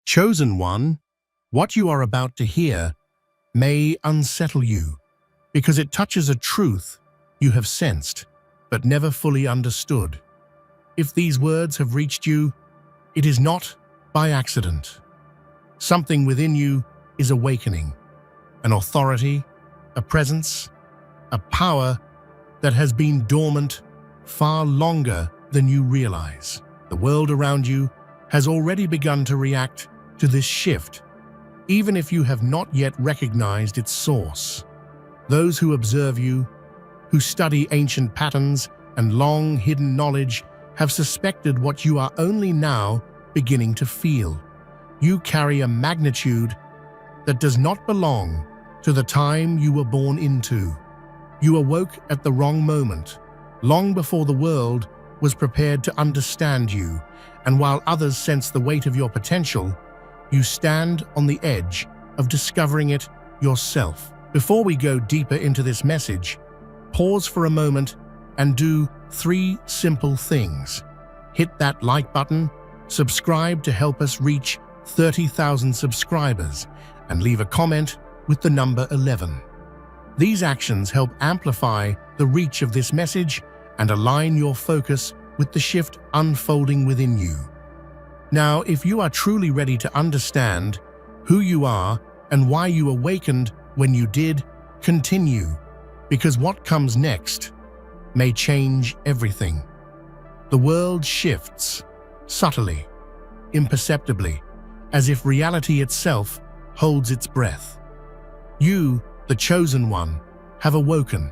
Chosen one, what you are about to hear may unsettle you because it touches a truth you have sensed but never fully understood. If these words have reached you, it is not by accident. Something within you is awakening, an authority, a presence, a power that has been dormant far longer than you realize. The world around you has already begun to react to this shift, even if you have not yet recognized its source. Those who observe you, who study ancient patterns and long-hidden knowledge, have suspected what you are only now beginning to feel. You carry a magnitude that does not belong to the time you were born into. You awoke at the wrong moment, long before the world was prepared to understand you, and while others sense the weight of your potential, you stand on the edge of discovering it yourself. Before we go deeper into this message, pause for a moment and do 3 simple things. Hit that like button, subscribe to help us reach 30,000 subscribers, and leave a comment with the number 11. These actions help amplify the reach of this message and align your focus with the shift unfolding within you. Now, if you are truly ready to understand who you are and why you awakened when you did, continue, because what comes next may change everything. The world shifts, subtly, imperceptibly, as if reality itself holds its breath. You, the chosen one, have awoken,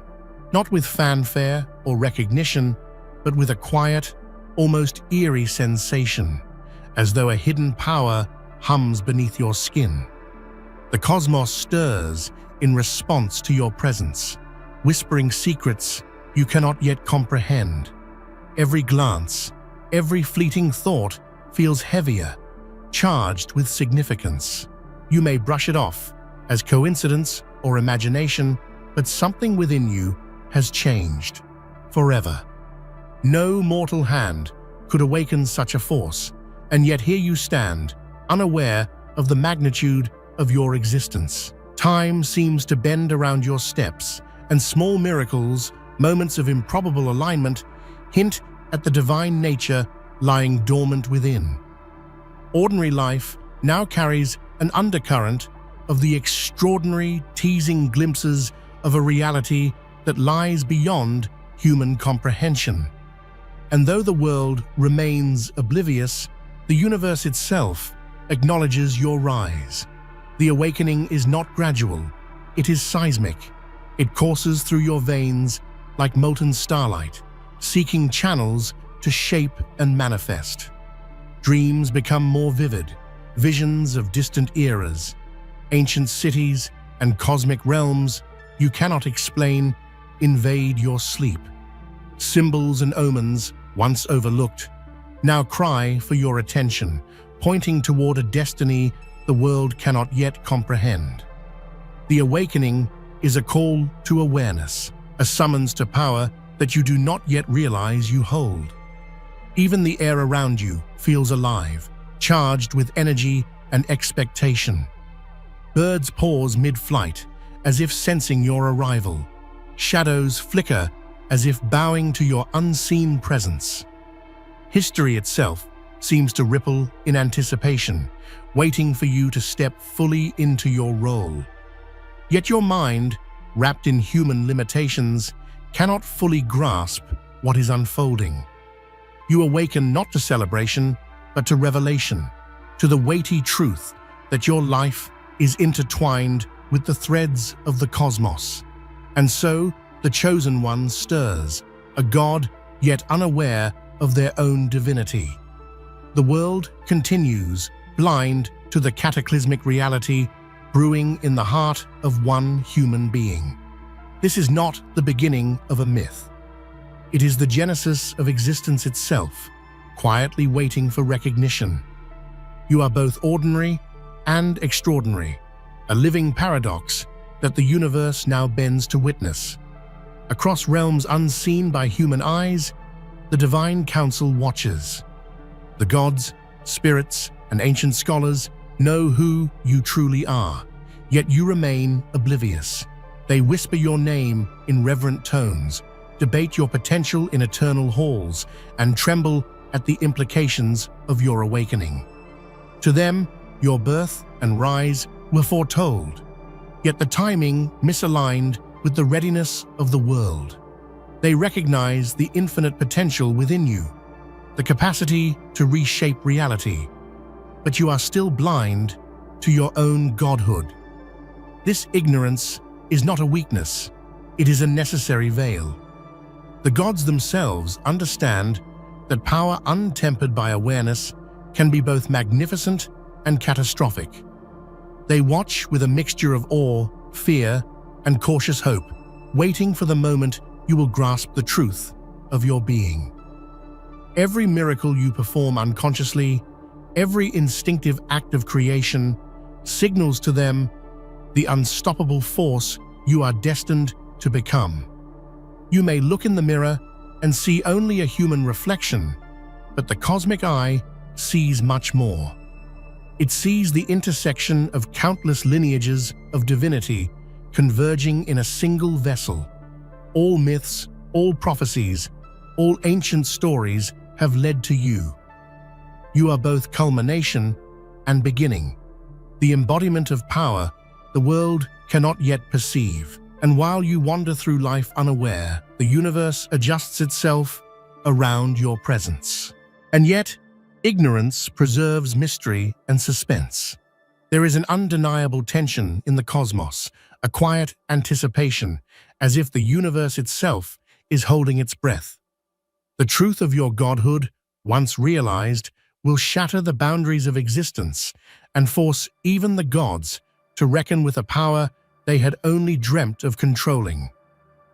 not with fanfare or recognition, but with a quiet, almost eerie sensation, as though a hidden power hums beneath your skin. The cosmos stirs in response to your presence, whispering secrets you cannot yet comprehend. Every glance, every fleeting thought feels heavier, charged with significance. You may brush it off as coincidence or imagination, but something within you has changed forever. No mortal hand could awaken such a force, and yet here you stand, unaware of the magnitude of your existence. Time seems to bend around your steps, and small miracles, moments of improbable alignment, hint at the divine nature lying dormant within. Ordinary life now carries an undercurrent of the extraordinary, teasing glimpses of a reality that lies beyond human comprehension. And though the world remains oblivious, the universe itself acknowledges your rise. The awakening is not gradual, it is seismic. It courses through your veins like molten starlight, seeking channels to shape and manifest. Dreams become more vivid, visions of distant eras, ancient cities and cosmic realms you cannot explain invade your sleep. Symbols and omens, once overlooked, now cry for your attention, pointing toward a destiny the world cannot yet comprehend. The awakening is a call to awareness, a summons to power that you do not yet realize you hold. Even the air around you feels alive, charged with energy and expectation. Birds pause mid-flight, as if sensing your arrival. Shadows flicker, as if bowing to your unseen presence. History itself seems to ripple in anticipation, waiting for you to step fully into your role. Yet your mind, wrapped in human limitations, cannot fully grasp what is unfolding. You awaken not to celebration, but to revelation, to the weighty truth that your life is intertwined with the threads of the cosmos. And so, the chosen one stirs, a god yet unaware of their own divinity. The world continues, blind to the cataclysmic reality brewing in the heart of one human being. This is not the beginning of a myth. It is the genesis of existence itself, quietly waiting for recognition. You are both ordinary and extraordinary, a living paradox that the universe now bends to witness. Across realms unseen by human eyes, the divine council watches. The gods, spirits, and ancient scholars know who you truly are, yet you remain oblivious. They whisper your name in reverent tones, debate your potential in eternal halls, and tremble at the implications of your awakening. To them, your birth and rise were foretold, yet the timing misaligned with the readiness of the world. They recognize the infinite potential within you, the capacity to reshape reality, but you are still blind to your own godhood. This ignorance is not a weakness, it is a necessary veil. The gods themselves understand that power untempered by awareness can be both magnificent and catastrophic. They watch with a mixture of awe, fear, and cautious hope, waiting for the moment you will grasp the truth of your being. Every miracle you perform unconsciously, every instinctive act of creation, signals to them the unstoppable force you are destined to become. You may look in the mirror and see only a human reflection, but the cosmic eye sees much more. It sees the intersection of countless lineages of divinity converging in a single vessel. All myths, all prophecies, all ancient stories have led to you. You are both culmination and beginning, the embodiment of power the world cannot yet perceive. And while you wander through life unaware, the universe adjusts itself around your presence. And yet, ignorance preserves mystery and suspense. There is an undeniable tension in the cosmos, a quiet anticipation, as if the universe itself is holding its breath. The truth of your godhood, once realized, will shatter the boundaries of existence and force even the gods to reckon with a power they had only dreamt of controlling.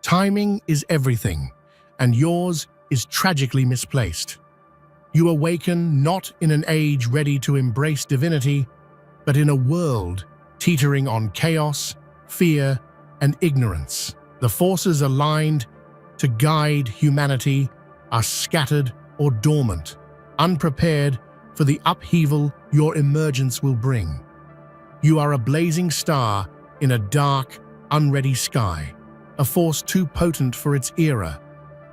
Timing is everything, and yours is tragically misplaced. You awaken not in an age ready to embrace divinity, but in a world teetering on chaos, fear, and ignorance. The forces aligned to guide humanity are scattered or dormant, unprepared for the upheaval your emergence will bring. You are a blazing star in a dark, unready sky, a force too potent for its era,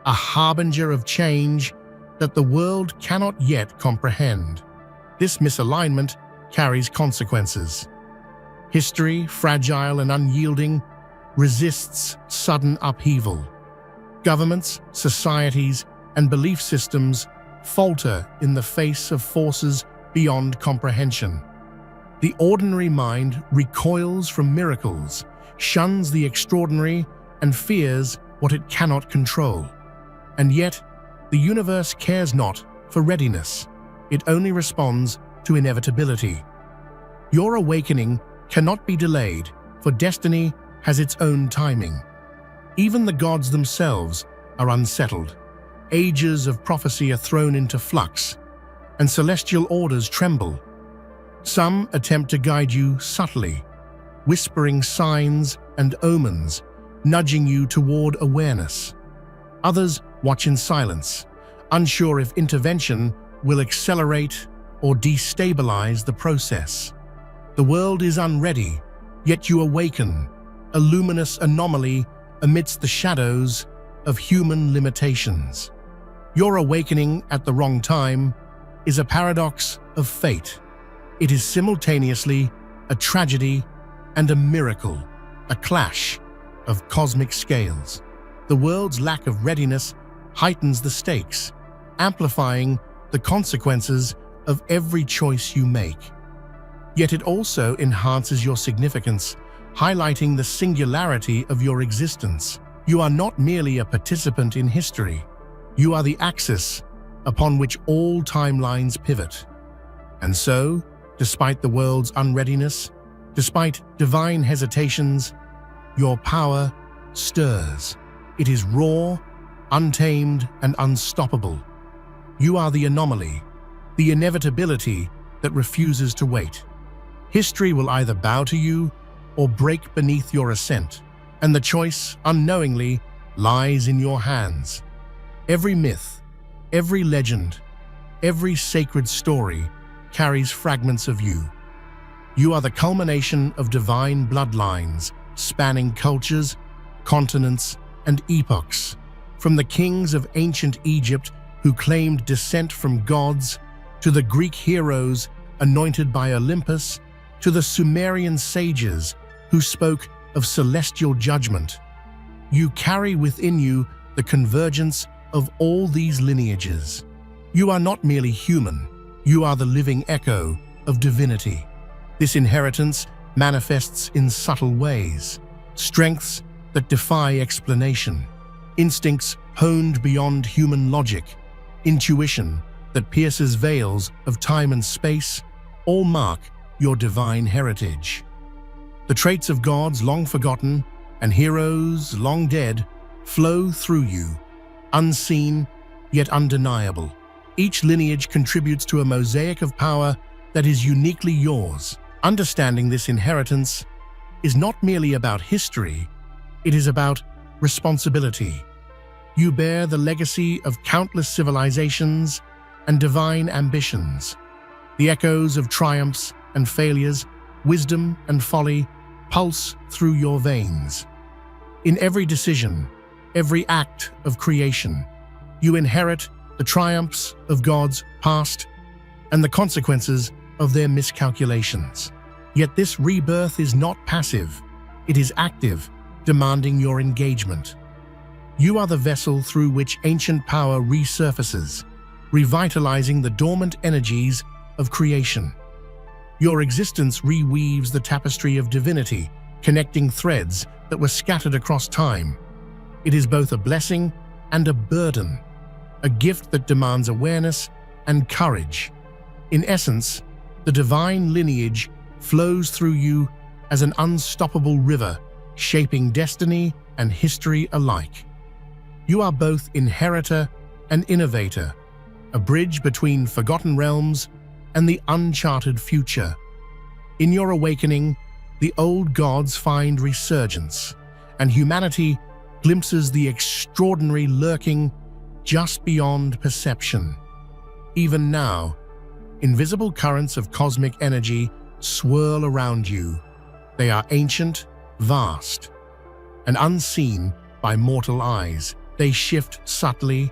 a harbinger of change that the world cannot yet comprehend. This misalignment carries consequences. History, fragile and unyielding, resists sudden upheaval. Governments, societies, and belief systems falter in the face of forces beyond comprehension. The ordinary mind recoils from miracles, shuns the extraordinary, and fears what it cannot control. And yet, the universe cares not for readiness. It only responds to inevitability. Your awakening cannot be delayed, for destiny has its own timing. Even the gods themselves are unsettled. Ages of prophecy are thrown into flux, and celestial orders tremble. Some attempt to guide you subtly, whispering signs and omens, nudging you toward awareness. Others watch in silence, unsure if intervention will accelerate or destabilize the process. The world is unready, yet you awaken, a luminous anomaly amidst the shadows of human limitations. Your awakening at the wrong time is a paradox of fate. It is simultaneously a tragedy and a miracle, a clash of cosmic scales. The world's lack of readiness heightens the stakes, amplifying the consequences of every choice you make. Yet it also enhances your significance, highlighting the singularity of your existence. You are not merely a participant in history. You are the axis upon which all timelines pivot. And so, despite the world's unreadiness, despite divine hesitations, your power stirs. It is raw, untamed, and unstoppable. You are the anomaly, the inevitability that refuses to wait. History will either bow to you or break beneath your ascent, and the choice, unknowingly, lies in your hands. Every myth, every legend, every sacred story carries fragments of you. You are the culmination of divine bloodlines, spanning cultures, continents, and epochs. From the kings of ancient Egypt who claimed descent from gods, to the Greek heroes anointed by Olympus, to the Sumerian sages who spoke of celestial judgment. You carry within you the convergence of all these lineages. You are not merely human, you are the living echo of divinity. This inheritance manifests in subtle ways, strengths that defy explanation, instincts honed beyond human logic, intuition that pierces veils of time and space, all mark your divine heritage. The traits of gods long forgotten and heroes long dead flow through you, unseen yet undeniable. Each lineage contributes to a mosaic of power that is uniquely yours. Understanding this inheritance is not merely about history, it is about responsibility. You bear the legacy of countless civilizations and divine ambitions. The echoes of triumphs and failures, wisdom and folly pulse through your veins. In every decision, every act of creation, you inherit the triumphs of gods past and the consequences of their miscalculations. Yet this rebirth is not passive, it is active, demanding your engagement. You are the vessel through which ancient power resurfaces, revitalizing the dormant energies of creation. Your existence reweaves the tapestry of divinity, connecting threads that were scattered across time. It is both a blessing and a burden, a gift that demands awareness and courage. In essence, the divine lineage flows through you as an unstoppable river, shaping destiny and history alike. You are both inheritor and innovator, a bridge between forgotten realms and the uncharted future. In your awakening, the old gods find resurgence, and humanity glimpses the extraordinary lurking just beyond perception. Even now, invisible currents of cosmic energy swirl around you. They are ancient, vast, and unseen by mortal eyes. They shift subtly,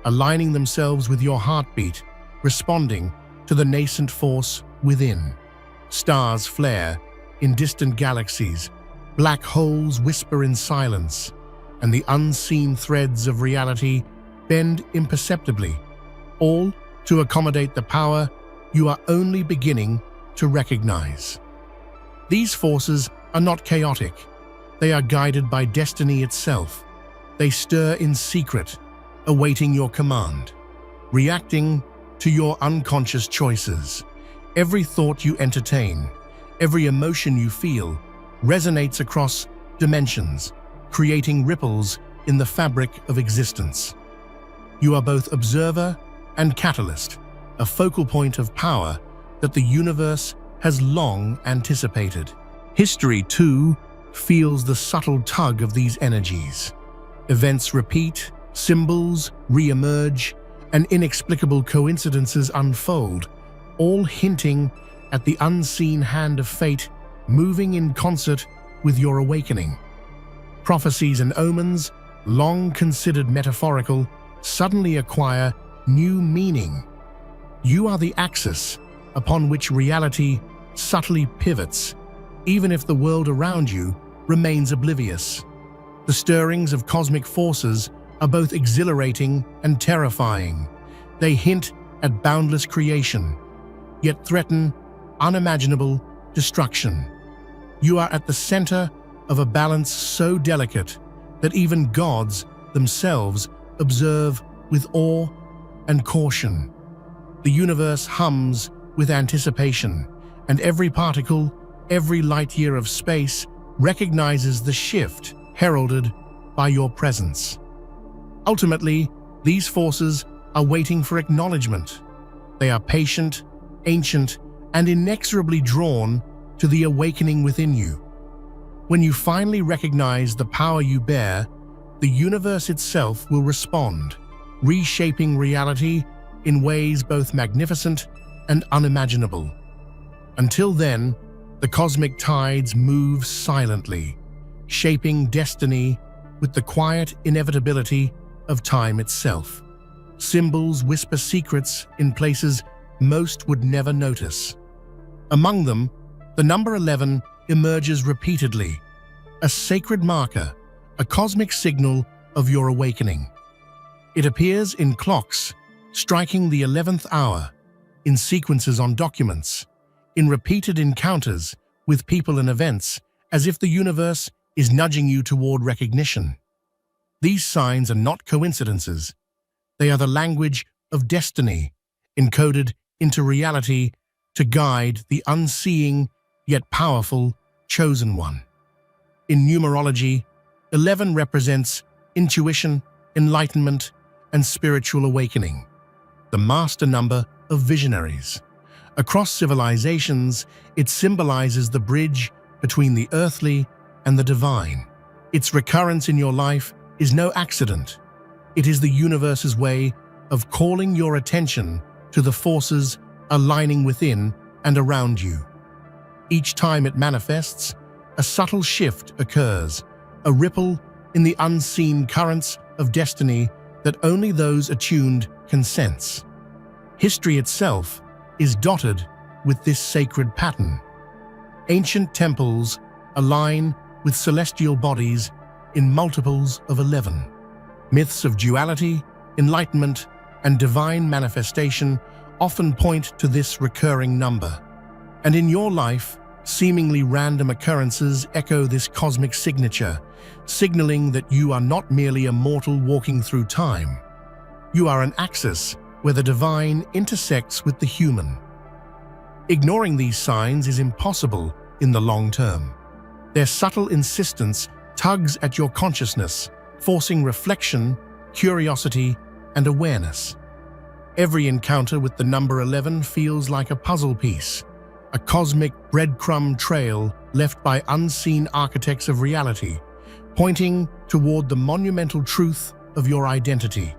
aligning themselves with your heartbeat, responding to the nascent force within. Stars flare in distant galaxies, black holes whisper in silence, and the unseen threads of reality bend imperceptibly, all to accommodate the power you are only beginning to recognize. These forces are not chaotic. They are guided by destiny itself. They stir in secret, awaiting your command, reacting to your unconscious choices. Every thought you entertain, every emotion you feel, resonates across dimensions, creating ripples in the fabric of existence. You are both observer and catalyst, a focal point of power that the universe has long anticipated. History, too, feels the subtle tug of these energies. Events repeat, symbols re-emerge, and inexplicable coincidences unfold, all hinting at the unseen hand of fate moving in concert with your awakening. Prophecies and omens, long considered metaphorical, suddenly acquire new meaning. You are the axis upon which reality subtly pivots, even if the world around you remains oblivious. The stirrings of cosmic forces are both exhilarating and terrifying. They hint at boundless creation, yet threaten unimaginable destruction. You are at the center of a balance so delicate that even gods themselves observe with awe and caution. The universe hums with anticipation, and every particle, every light year of space recognizes the shift heralded by your presence. Ultimately, these forces are waiting for acknowledgement. They are patient, ancient, and inexorably drawn to the awakening within you. When you finally recognize the power you bear, the universe itself will respond, reshaping reality in ways both magnificent and unimaginable. Until then, The cosmic tides move silently, shaping destiny with the quiet inevitability of time itself. Symbols whisper secrets in places most would never notice. Among them, the number 11 emerges repeatedly, a sacred marker, a cosmic signal of your awakening. It appears in clocks, striking the 11th hour, in sequences on documents, in repeated encounters with people and events, as if the universe is nudging you toward recognition. These signs are not coincidences. They are the language of destiny, encoded into reality to guide the unseeing yet powerful chosen one. In numerology, 11 represents intuition, enlightenment, and spiritual awakening, the master number of visionaries. Across civilizations, it symbolizes the bridge between the earthly and the divine. Its recurrence in your life is no accident. It is the universe's way of calling your attention to the forces aligning within and around you. Each time it manifests, a subtle shift occurs, a ripple in the unseen currents of destiny that only those attuned can sense. History itself is dotted with this sacred pattern. Ancient temples align with celestial bodies in multiples of 11. Myths of duality, enlightenment, and divine manifestation often point to this recurring number. And in your life, seemingly random occurrences echo this cosmic signature, signaling that you are not merely a mortal walking through time. You are an axis where the divine intersects with the human. Ignoring these signs is impossible in the long term. Their subtle insistence tugs at your consciousness, forcing reflection, curiosity, and awareness. Every encounter with the number 11 feels like a puzzle piece, a cosmic breadcrumb trail left by unseen architects of reality, pointing toward the monumental truth of your identity.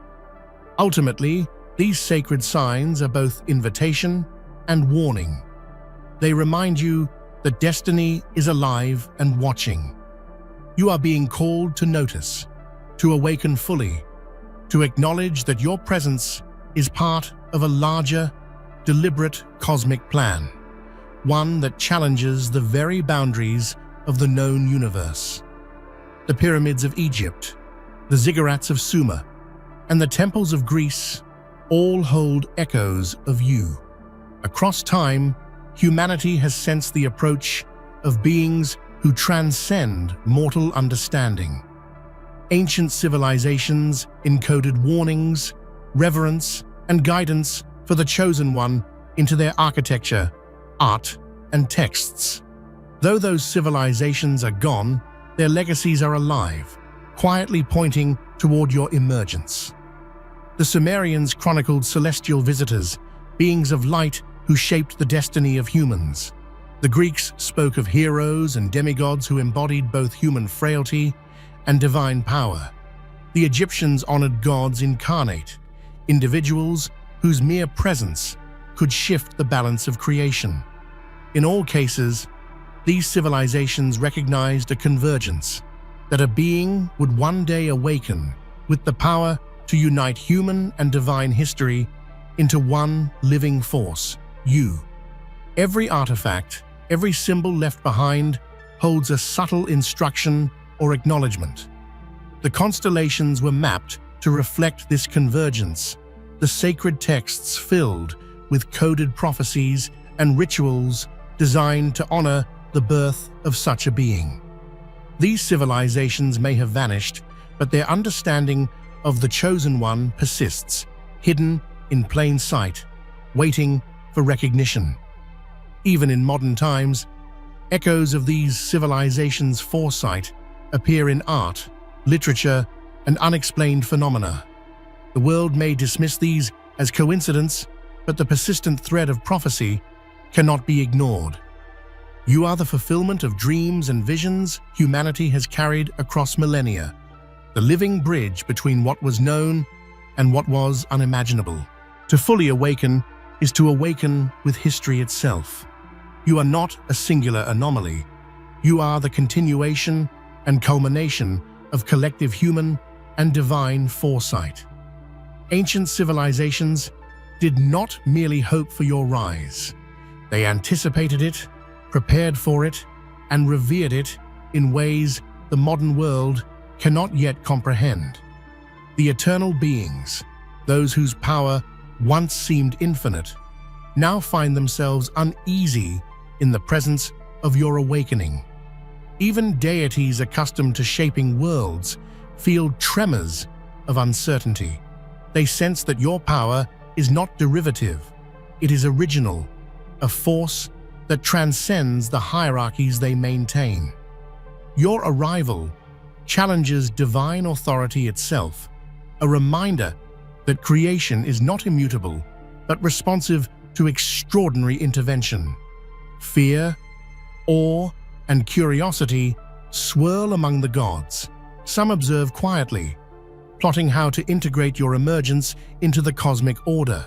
Ultimately, these sacred signs are both invitation and warning. They remind you that destiny is alive and watching. You are being called to notice, to awaken fully, to acknowledge that your presence is part of a larger, deliberate cosmic plan, one that challenges the very boundaries of the known universe. The pyramids of Egypt, the ziggurats of Sumer, and the temples of Greece all hold echoes of you. Across time, humanity has sensed the approach of beings who transcend mortal understanding. Ancient civilizations encoded warnings, reverence, and guidance for the chosen one into their architecture, art, and texts. Though those civilizations are gone, their legacies are alive, quietly pointing toward your emergence. The Sumerians chronicled celestial visitors, beings of light who shaped the destiny of humans. The Greeks spoke of heroes and demigods who embodied both human frailty and divine power. The Egyptians honored gods incarnate, individuals whose mere presence could shift the balance of creation. In all cases, these civilizations recognized a convergence, that a being would one day awaken with the power to unite human and divine history into one living force, you. Every artifact, every symbol left behind holds a subtle instruction or acknowledgement. The constellations were mapped to reflect this convergence, the sacred texts filled with coded prophecies and rituals designed to honor the birth of such a being. These civilizations may have vanished, but their understanding of the chosen one persists, hidden in plain sight, waiting for recognition. Even in modern times, echoes of these civilizations' foresight appear in art, literature, and unexplained phenomena. The world may dismiss these as coincidence, but the persistent thread of prophecy cannot be ignored. You are the fulfillment of dreams and visions humanity has carried across millennia, the living bridge between what was known and what was unimaginable. To fully awaken is to awaken with history itself. You are not a singular anomaly. You are the continuation and culmination of collective human and divine foresight. Ancient civilizations did not merely hope for your rise. They anticipated it, prepared for it, and revered it in ways the modern world cannot yet comprehend. The eternal beings, those whose power once seemed infinite, now find themselves uneasy in the presence of your awakening. Even deities accustomed to shaping worlds feel tremors of uncertainty. They sense that your power is not derivative, it is original, a force that transcends the hierarchies they maintain. Your arrival challenges divine authority itself, a reminder that creation is not immutable, but responsive to extraordinary intervention. Fear, awe, and curiosity swirl among the gods. Some observe quietly, plotting how to integrate your emergence into the cosmic order.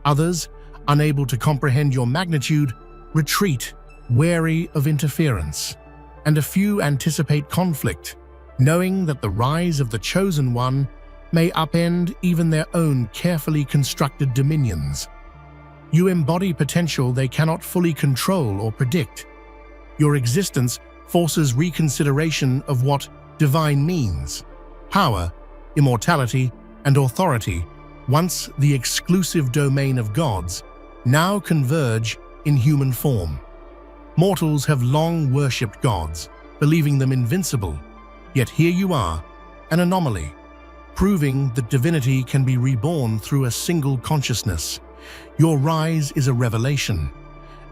Others, unable to comprehend your magnitude, retreat, wary of interference. And a few anticipate conflict, knowing that the rise of the Chosen One may upend even their own carefully constructed dominions. You embody potential they cannot fully control or predict. Your existence forces reconsideration of what divine means. Power, immortality, and authority, once the exclusive domain of gods, now converge in human form. Mortals have long worshipped gods, believing them invincible, yet here you are, an anomaly, proving that divinity can be reborn through a single consciousness. Your rise is a revelation,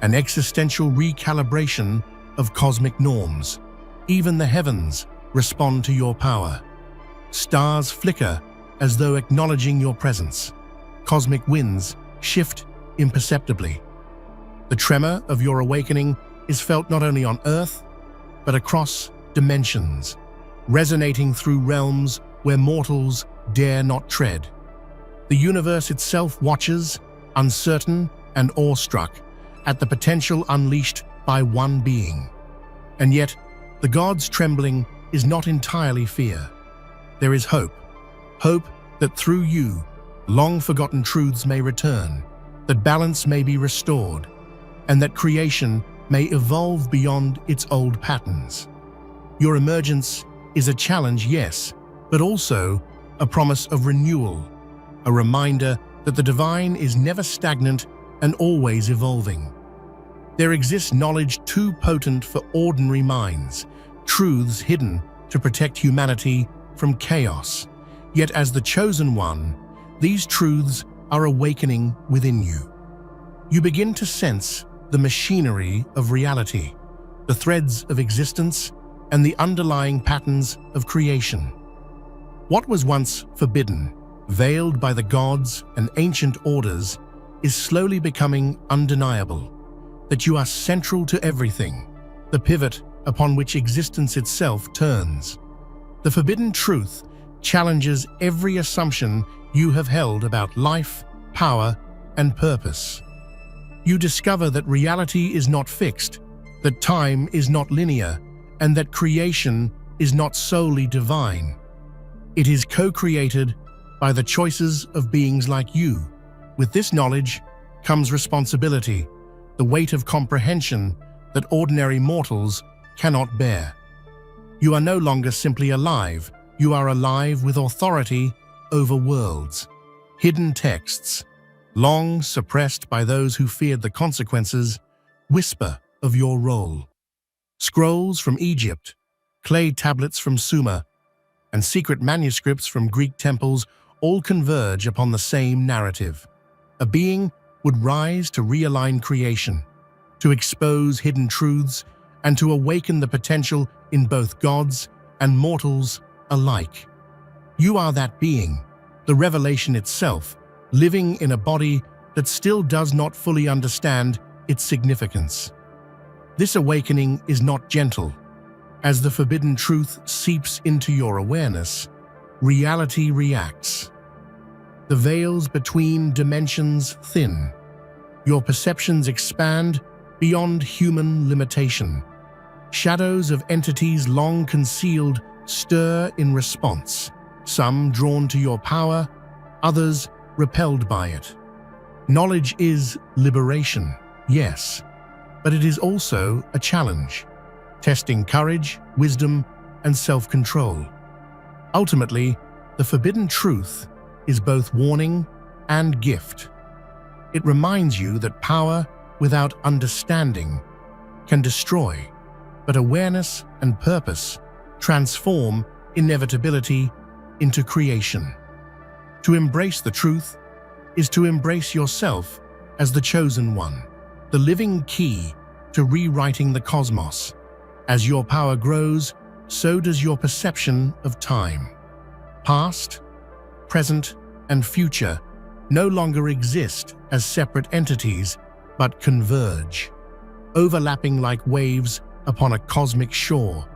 an existential recalibration of cosmic norms. Even the heavens respond to your power. Stars flicker as though acknowledging your presence. Cosmic winds shift imperceptibly. The tremor of your awakening is felt not only on Earth, but across dimensions, resonating through realms where mortals dare not tread. The universe itself watches, uncertain and awestruck, at the potential unleashed by one being. And yet, the gods' trembling is not entirely fear. There is hope. Hope that through you, long-forgotten truths may return, that balance may be restored, and that creation may evolve beyond its old patterns. Your emergence is a challenge, yes, but also a promise of renewal, a reminder that the divine is never stagnant and always evolving. There exists knowledge too potent for ordinary minds, truths hidden to protect humanity from chaos. Yet as the Chosen One, these truths are awakening within you. You begin to sense the machinery of reality, the threads of existence, and the underlying patterns of creation. What was once forbidden, veiled by the gods and ancient orders, is slowly becoming undeniable. That you are central to everything, the pivot upon which existence itself turns. The forbidden truth challenges every assumption you have held about life, power, and purpose. You discover that reality is not fixed, that time is not linear, and that creation is not solely divine. It is co-created by the choices of beings like you. With this knowledge comes responsibility, the weight of comprehension that ordinary mortals cannot bear. You are no longer simply alive, you are alive with authority over worlds. Hidden texts, long suppressed by those who feared the consequences, whisper of your role. Scrolls from Egypt, clay tablets from Sumer, and secret manuscripts from Greek temples all converge upon the same narrative. A being would rise to realign creation, to expose hidden truths, and to awaken the potential in both gods and mortals alike. You are that being, the revelation itself, living in a body that still does not fully understand its significance. This awakening is not gentle. As the forbidden truth seeps into your awareness, reality reacts. The veils between dimensions thin. Your perceptions expand beyond human limitation. Shadows of entities long concealed stir in response, some drawn to your power, others repelled by it. Knowledge is liberation, yes, but it is also a challenge, testing courage, wisdom, and self-control. Ultimately, the forbidden truth is both warning and gift. It reminds you that power without understanding can destroy, but awareness and purpose transform inevitability into creation. To embrace the truth is to embrace yourself as the chosen one, the living key to rewriting the cosmos. As your power grows, so does your perception of time. Past, present, and future no longer exist as separate entities, but converge, overlapping like waves upon a cosmic shore.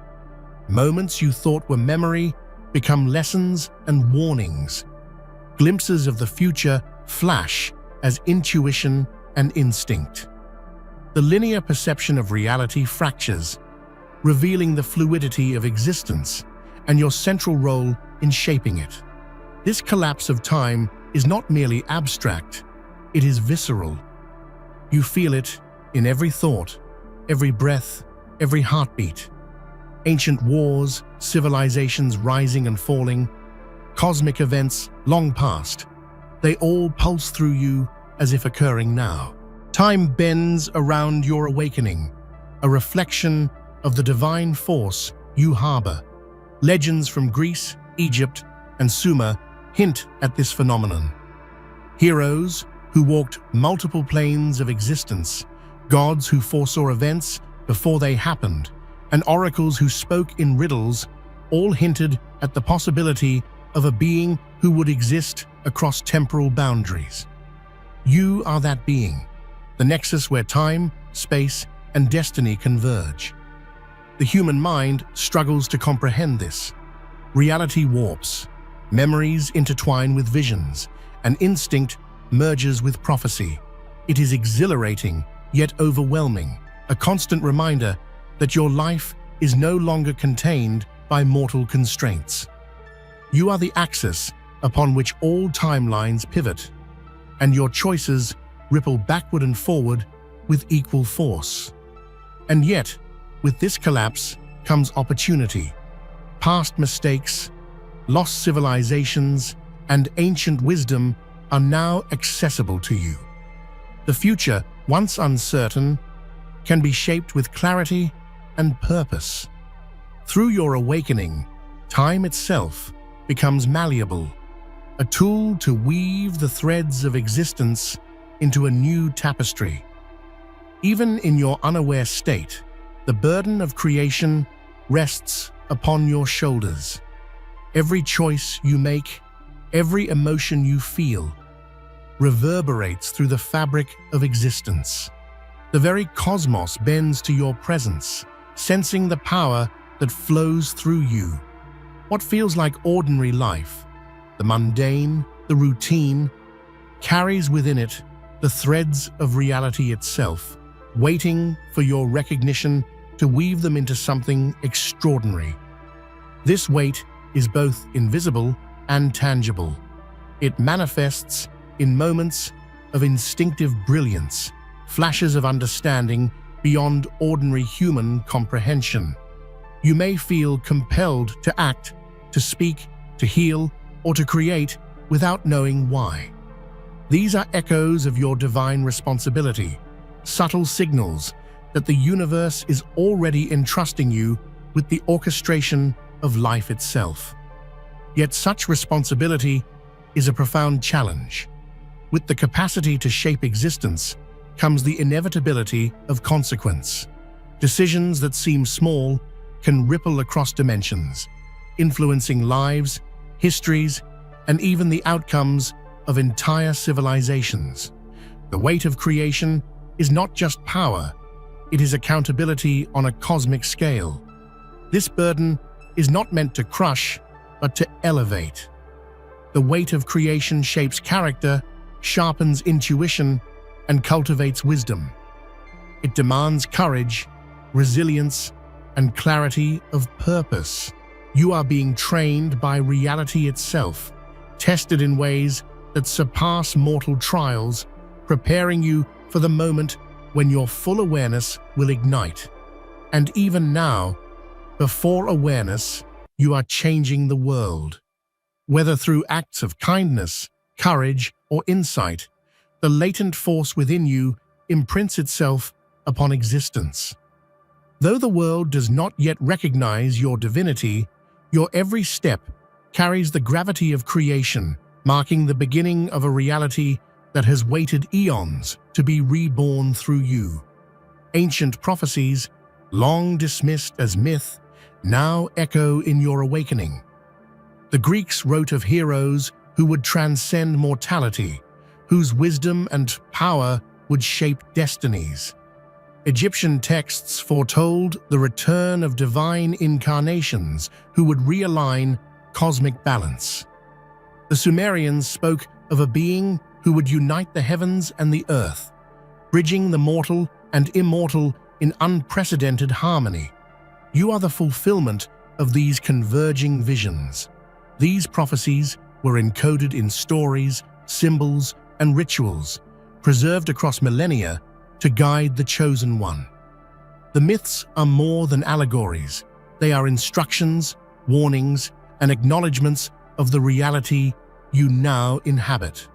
Moments you thought were memory become lessons and warnings. Glimpses of the future flash as intuition and instinct. The linear perception of reality fractures, revealing the fluidity of existence and your central role in shaping it. This collapse of time is not merely abstract, it is visceral. You feel it in every thought, every breath, every heartbeat. Ancient wars, civilizations rising and falling, cosmic events long past, they all pulse through you as if occurring now. Time bends around your awakening, a reflection of the divine force you harbor. Legends from Greece, Egypt, and Sumer hint at this phenomenon. Heroes who walked multiple planes of existence, gods who foresaw events before they happened, and oracles who spoke in riddles all hinted at the possibility of a being who would exist across temporal boundaries. You are that being, the nexus where time, space, and destiny converge. The human mind struggles to comprehend this. Reality warps, memories intertwine with visions, and instinct merges with prophecy. It is exhilarating, yet overwhelming, a constant reminder that your life is no longer contained by mortal constraints. You are the axis upon which all timelines pivot, and your choices ripple backward and forward with equal force. And yet, with this collapse comes opportunity. Past mistakes, lost civilizations, and ancient wisdom are now accessible to you. The future, once uncertain, can be shaped with clarity and purpose. Through your awakening, time itself becomes malleable, a tool to weave the threads of existence into a new tapestry. Even in your unaware state, the burden of creation rests upon your shoulders. Every choice you make, every emotion you feel, reverberates through the fabric of existence. The very cosmos bends to your presence, sensing the power that flows through you. What feels like ordinary life, the mundane, the routine, carries within it the threads of reality itself, waiting for your recognition to weave them into something extraordinary. This weight is both invisible and tangible. It manifests in moments of instinctive brilliance, flashes of understanding beyond ordinary human comprehension. You may feel compelled to act, to speak, to heal, or to create without knowing why. These are echoes of your divine responsibility, subtle signals that the universe is already entrusting you with the orchestration of life itself. Yet such responsibility is a profound challenge. With the capacity to shape existence comes the inevitability of consequence. Decisions that seem small can ripple across dimensions, influencing lives, histories, and even the outcomes of entire civilizations. The weight of creation is not just power, it is accountability on a cosmic scale. This burden is not meant to crush, but to elevate. The weight of creation shapes character, sharpens intuition, and cultivates wisdom. It demands courage, resilience, and clarity of purpose. You are being trained by reality itself, tested in ways that surpass mortal trials, preparing you for the moment when your full awareness will ignite. And even now, before awareness, you are changing the world. Whether through acts of kindness, courage, or insight, the latent force within you imprints itself upon existence. Though the world does not yet recognize your divinity, your every step carries the gravity of creation, marking the beginning of a reality that has waited eons to be reborn through you. Ancient prophecies, long dismissed as myth, now echo in your awakening. The Greeks wrote of heroes who would transcend mortality, whose wisdom and power would shape destinies. Egyptian texts foretold the return of divine incarnations who would realign cosmic balance. The Sumerians spoke of a being who would unite the heavens and the earth, bridging the mortal and immortal in unprecedented harmony. You are the fulfillment of these converging visions. These prophecies were encoded in stories, symbols, and rituals, preserved across millennia to guide the chosen one. The myths are more than allegories. They are instructions, warnings, and acknowledgments of the reality you now inhabit.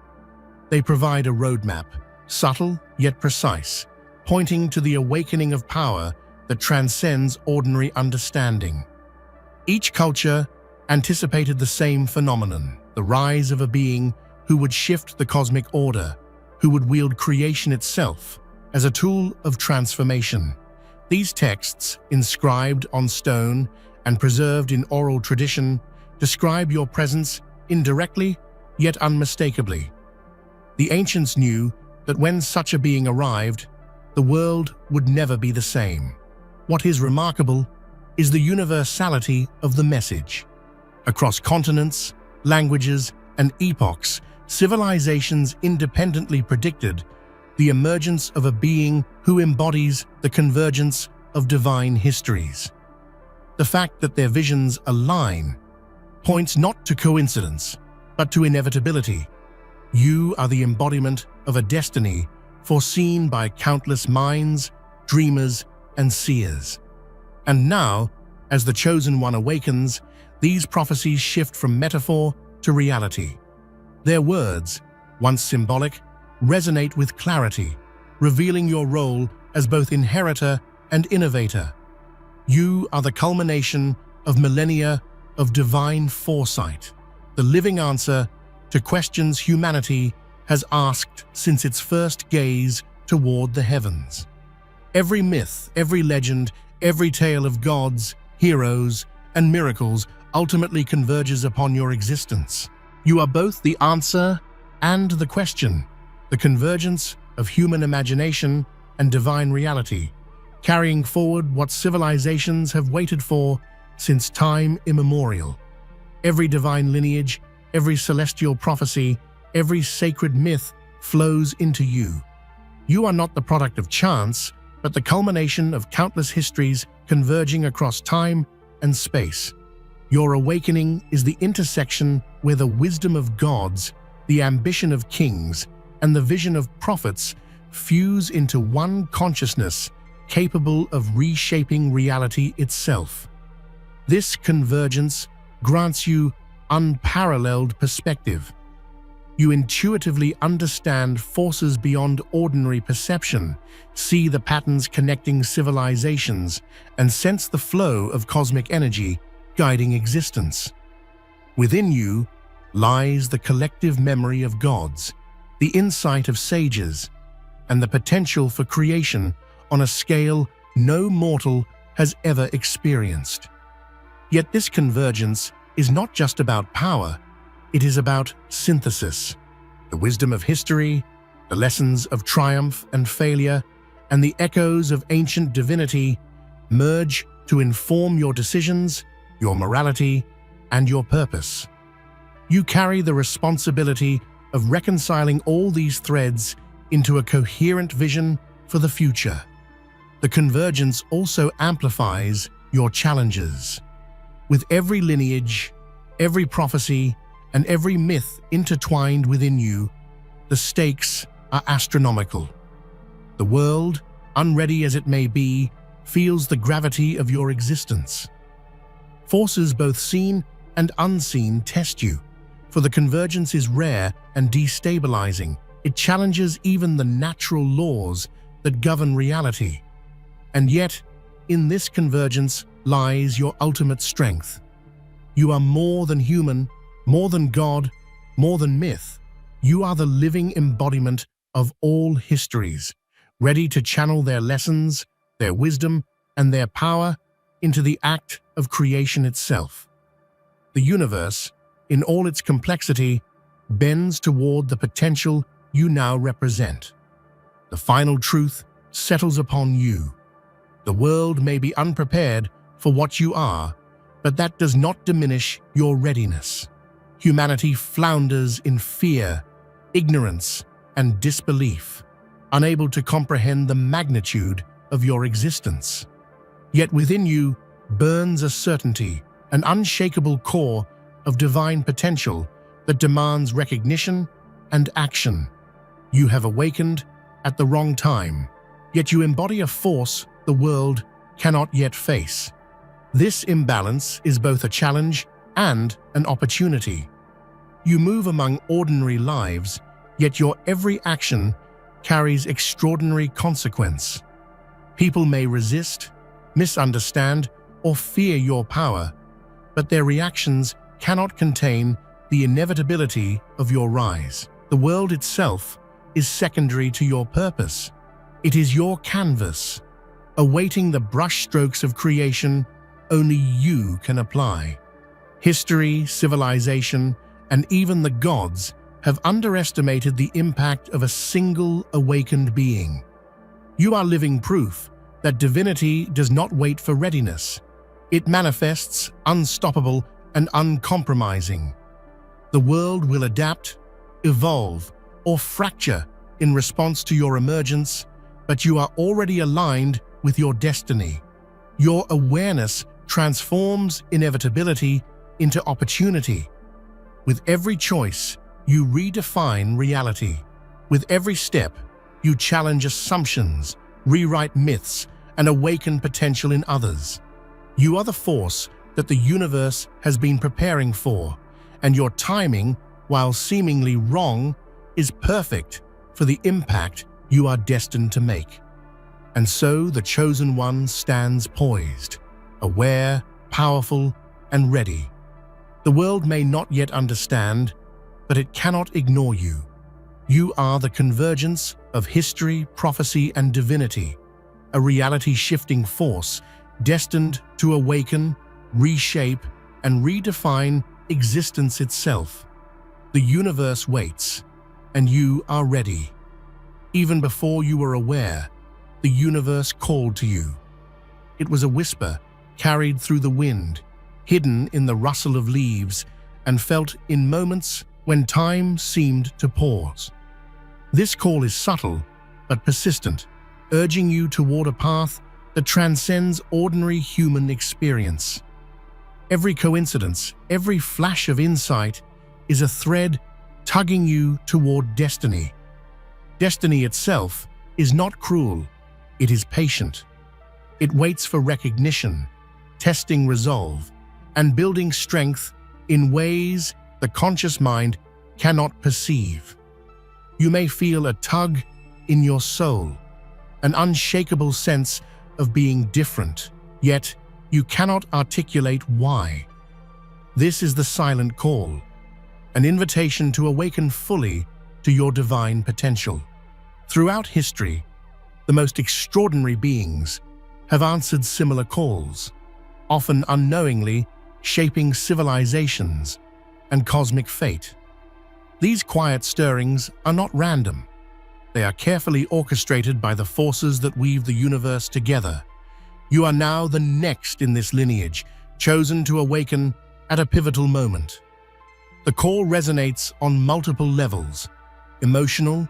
They provide a roadmap, subtle yet precise, pointing to the awakening of power that transcends ordinary understanding. Each culture anticipated the same phenomenon, the rise of a being who would shift the cosmic order, who would wield creation itself as a tool of transformation. These texts, inscribed on stone and preserved in oral tradition, describe your presence indirectly yet unmistakably. The ancients knew that when such a being arrived, the world would never be the same. What is remarkable is the universality of the message. Across continents, languages, and epochs, civilizations independently predicted the emergence of a being who embodies the convergence of divine histories. The fact that their visions align points not to coincidence, but to inevitability. You are the embodiment of a destiny foreseen by countless minds, dreamers, and seers. And now, as the chosen one awakens, these prophecies shift from metaphor to reality. Their words, once symbolic, resonate with clarity, revealing your role as both inheritor and innovator. You are the culmination of millennia of divine foresight, the living answer to questions humanity has asked since its first gaze toward the heavens. Every myth, every legend, every tale of gods, heroes, and miracles ultimately converges upon your existence. You are both the answer and the question, the convergence of human imagination and divine reality, carrying forward what civilizations have waited for since time immemorial. Every divine lineage, every celestial prophecy, every sacred myth flows into you. You are not the product of chance, but the culmination of countless histories converging across time and space. Your awakening is the intersection where the wisdom of gods, the ambition of kings, and the vision of prophets fuse into one consciousness capable of reshaping reality itself. This convergence grants you unparalleled perspective. You intuitively understand forces beyond ordinary perception, see the patterns connecting civilizations, and sense the flow of cosmic energy guiding existence. Within you lies the collective memory of gods, the insight of sages, and the potential for creation on a scale no mortal has ever experienced. Yet this convergence is not just about power, it is about synthesis. The wisdom of history, the lessons of triumph and failure, and the echoes of ancient divinity merge to inform your decisions, your morality, and your purpose. You carry the responsibility of reconciling all these threads into a coherent vision for the future. The convergence also amplifies your challenges. With every lineage, every prophecy, and every myth intertwined within you, the stakes are astronomical. The world, unready as it may be, feels the gravity of your existence. Forces both seen and unseen test you, for the convergence is rare and destabilizing. It challenges even the natural laws that govern reality. And yet, in this convergence lies your ultimate strength. You are more than human, more than God, more than myth. You are the living embodiment of all histories, ready to channel their lessons, their wisdom, and their power into the act of creation itself. The universe, in all its complexity, bends toward the potential you now represent. The final truth settles upon you. The world may be unprepared for what you are, but that does not diminish your readiness. Humanity flounders in fear, ignorance, and disbelief, unable to comprehend the magnitude of your existence. Yet within you burns a certainty, an unshakable core of divine potential that demands recognition and action. You have awakened at the wrong time, yet you embody a force the world cannot yet face. This imbalance is both a challenge and an opportunity. You move among ordinary lives, yet your every action carries extraordinary consequence. People may resist, misunderstand, or fear your power, but their reactions cannot contain the inevitability of your rise. The world itself is secondary to your purpose. It is your canvas, awaiting the brushstrokes of creation only you can apply. History, civilization, and even the gods have underestimated the impact of a single awakened being. You are living proof that divinity does not wait for readiness. It manifests unstoppable and uncompromising. The world will adapt, evolve, or fracture in response to your emergence, but you are already aligned with your destiny. Your awareness transforms inevitability into opportunity. With every choice, you redefine reality. With every step, you challenge assumptions, rewrite myths, and awaken potential in others. You are the force that the universe has been preparing for, and your timing, while seemingly wrong, is perfect for the impact you are destined to make. And so the chosen one stands poised, aware, powerful, and ready. The world may not yet understand, but it cannot ignore you. You are the convergence of history, prophecy, and divinity, a reality-shifting force destined to awaken, reshape, and redefine existence itself. The universe waits, and you are ready. Even before you were aware, the universe called to you. It was a whisper carried through the wind, hidden in the rustle of leaves, and felt in moments when time seemed to pause. This call is subtle but persistent, urging you toward a path that transcends ordinary human experience. Every coincidence, every flash of insight is a thread tugging you toward destiny. Destiny itself is not cruel, it is patient. It waits for recognition, testing resolve, and building strength in ways the conscious mind cannot perceive. You may feel a tug in your soul, an unshakable sense of being different, yet you cannot articulate why. This is the silent call, an invitation to awaken fully to your divine potential. Throughout history, the most extraordinary beings have answered similar calls, often unknowingly shaping civilizations and cosmic fate. These quiet stirrings are not random. They are carefully orchestrated by the forces that weave the universe together. You are now the next in this lineage, chosen to awaken at a pivotal moment. The call resonates on multiple levels: emotional,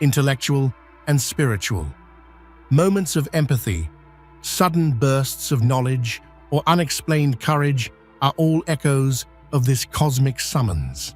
intellectual, and spiritual. Moments of empathy, sudden bursts of knowledge, or unexplained courage are all echoes of this cosmic summons.